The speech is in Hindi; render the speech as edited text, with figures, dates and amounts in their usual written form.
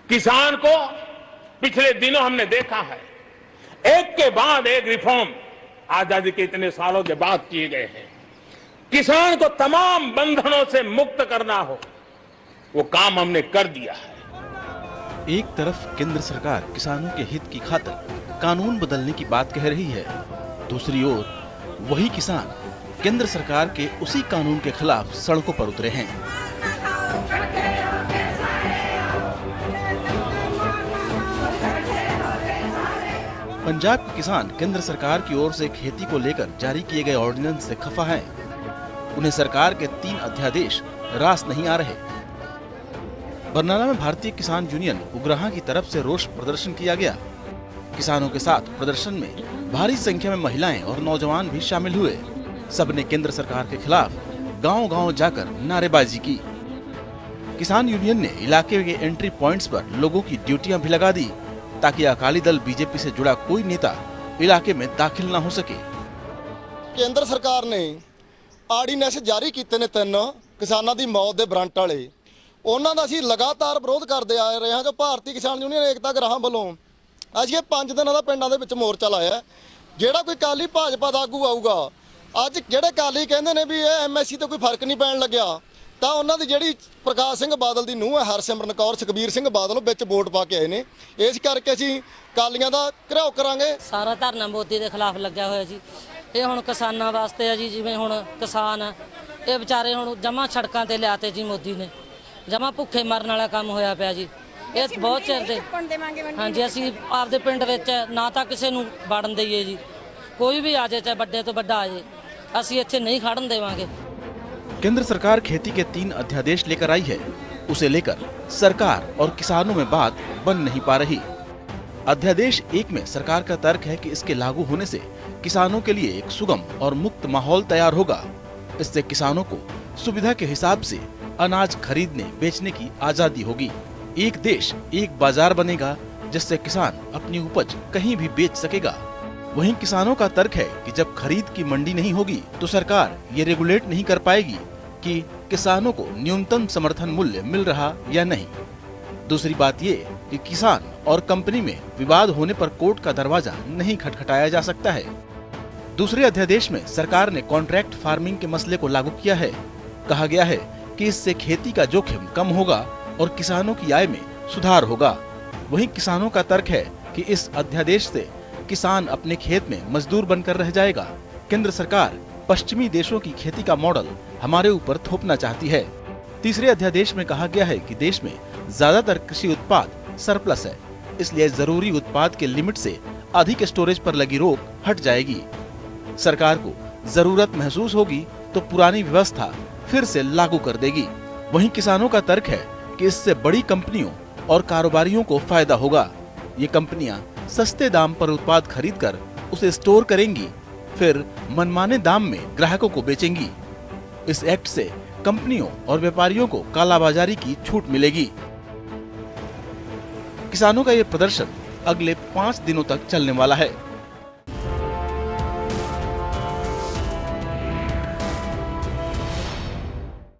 किसान को पिछले दिनों हमने देखा है, एक के बाद एक रिफॉर्म आजादी के इतने सालों के बाद किए गए हैं। किसान को तमाम बंधनों से मुक्त करना हो, वो काम हमने कर दिया है। एक तरफ केंद्र सरकार किसानों के हित की खातिर कानून बदलने की बात कह रही है, दूसरी ओर वही किसान केंद्र सरकार के उसी कानून के खिलाफ सड़कों पर उतरे हैं। पंजाब के किसान केंद्र सरकार की ओर से खेती को लेकर जारी किए गए ऑर्डिनेंस से खफा हैं। उन्हें सरकार के 3 अध्यादेश रास नहीं आ रहे। बरनाला में भारतीय किसान यूनियन उग्रहा की तरफ से रोष प्रदर्शन किया गया। किसानों के साथ प्रदर्शन में भारी संख्या में महिलाएं और नौजवान भी शामिल हुए। सबने केंद्र सरकार के खिलाफ गांव-गांव जाकर नारेबाजी की। किसान यूनियन ने इलाके के एंट्री पॉइंट्स पर लोगों की ड्यूटियां भी लगा दी ताकि अकाली दल बीजेपी से जुड़ा कोई नेता इलाके में दाखिल न हो सके। केंद्र सरकार ने आर्ਡੀਨੈਂਸ जारी ਕੀਤੇ ਨੇ 3 किसानों की मौत के वारंट वाले, उन्हों का ਅਸੀਂ लगातार विरोध करते आ रहे हैं। जो भारतीय किसान यूनियन एकता गराਹਾਂ ਵੱਲੋਂ ਅੱਜ ਇਹ 5 ਦਿਨਾਂ ਦਾ ਪਿੰਡਾਂ ਦੇ ਵਿੱਚ ਮੋਰਚਾ ਲਾਇਆ। ਜਿਹੜਾ ਕੋਈ ਕਾਲੀ ਭਾਜਪਾ ਦਾ ਆਗੂ ਆਊਗਾ, ਅੱਜ ਜਿਹੜੇ ਕਾਲੀ ਕਹਿੰਦੇ ਨੇ ਵੀ ਇਹ ਐਮਐਸਸੀ ਤੇ ਕੋਈ ਫਰਕ ਨਹੀਂ ਪੈਣ ਲੱਗਿਆ, ਤਾਂ ਉਹਨਾਂ ਦੀ ਜਿਹੜੀ ਪ੍ਰਕਾਸ਼ ਸਿੰਘ ਬਾਦਲ ਦੀ ਨੂੰਹ ਹੈ ਹਰਸਿਮਰਨ ਕੌਰ, ਸੁਖਬੀਰ ਸਿੰਘ ਬਾਦਲ ਵਿੱਚ ਵੋਟ ਪਾ ਕੇ ਆਏ ਨੇ। ਇਸ ਕਰਕੇ ਅਸੀਂ ਕਾਲੀਆਂ ਦਾ ਘਿਰਾਓ ਕਰਾਂਗੇ। ਸਾਰਾ ਧਰਨਾ ਮੋਦੀ ਦੇ ਖਿਲਾਫ ਲੱਗਿਆ ਹੋਇਆ ਜੀ। ਇਹ ਹੁਣ ਕਿਸਾਨਾਂ ਵਾਸਤੇ ਆ ਜੀ, ਜਿਵੇਂ ਹੁਣ ਕਿਸਾਨ ਇਹ ਵਿਚਾਰੇ ਹੁਣ ਜਮਾ ਸੜਕਾਂ ਤੇ ਲਿਆਤੇ ਜੀ ਮੋਦੀ ਨੇ, ਜਮਾ ਭੁੱਖੇ ਮਰਨ ਵਾਲਾ ਕੰਮ ਹੋਇਆ ਪਿਆ ਜੀ। ਇਹ ਬਹੁਤ ਚਿਰ ਦੇ ਹਾਂਜੀ, ਅਸੀਂ ਆਪਦੇ ਪਿੰਡ ਵਿੱਚ ਨਾ ਤਾਂ ਕਿਸੇ ਨੂੰ ਵੜਨ ਦਈਏ ਜੀ, ਕੋਈ भी आ जाए, चाहे बड़े तो बड़ा आ जाए, ਅਸੀਂ ਇੱਥੇ नहीं खड़न देवांगे। केंद्र सरकार खेती के 3 अध्यादेश लेकर आई है, उसे लेकर सरकार और किसानों में बात बन नहीं पा रही। अध्यादेश 1 में सरकार का तर्क है कि इसके लागू होने से किसानों के लिए एक सुगम और मुक्त माहौल तैयार होगा। इससे किसानों को सुविधा के हिसाब से अनाज खरीदने बेचने की आजादी होगी। एक देश एक बाजार बनेगा, जिससे किसान अपनी उपज कहीं भी बेच सकेगा। वहीं किसानों का तर्क है कि जब खरीद की मंडी नहीं होगी तो सरकार ये रेगुलेट नहीं कर पाएगी कि किसानों को न्यूनतम समर्थन मूल्य मिल रहा या नहीं। दूसरी बात ये कि किसान और कंपनी में विवाद होने पर कोर्ट का दरवाजा नहीं खटखटाया जा सकता है। दूसरे अध्यादेश में सरकार ने कॉन्ट्रैक्ट फार्मिंग के मसले को लागू किया है। कहा गया है कि इससे खेती का जोखिम कम होगा और किसानों की आय में सुधार होगा। वहीं किसानों का तर्क है कि इस अध्यादेश से किसान अपने खेत में मजदूर बनकर रह जाएगा। केंद्र सरकार पश्चिमी देशों की खेती का मॉडल हमारे ऊपर थोपना चाहती है। तीसरे अध्यादेश में कहा गया है कि देश में ज्यादातर कृषि उत्पाद सरप्लस है, इसलिए जरूरी उत्पाद के लिमिट से अधिक स्टोरेज पर लगी रोक हट जाएगी। सरकार को जरूरत महसूस होगी तो पुरानी व्यवस्था फिर से लागू कर देगी। वहीं किसानों का तर्क है कि इससे बड़ी कंपनियों और कारोबारियों को फायदा होगा। ये कंपनियां सस्ते दाम पर उत्पाद खरीदकर उसे स्टोर करेंगी, फिर मनमाने दाम में ग्राहकों को बेचेंगी। इस एक्ट से कंपनियों और व्यापारियों को कालाबाजारी की छूट मिलेगी। किसानों का ये प्रदर्शन अगले 5 दिनों तक चलने वाला है।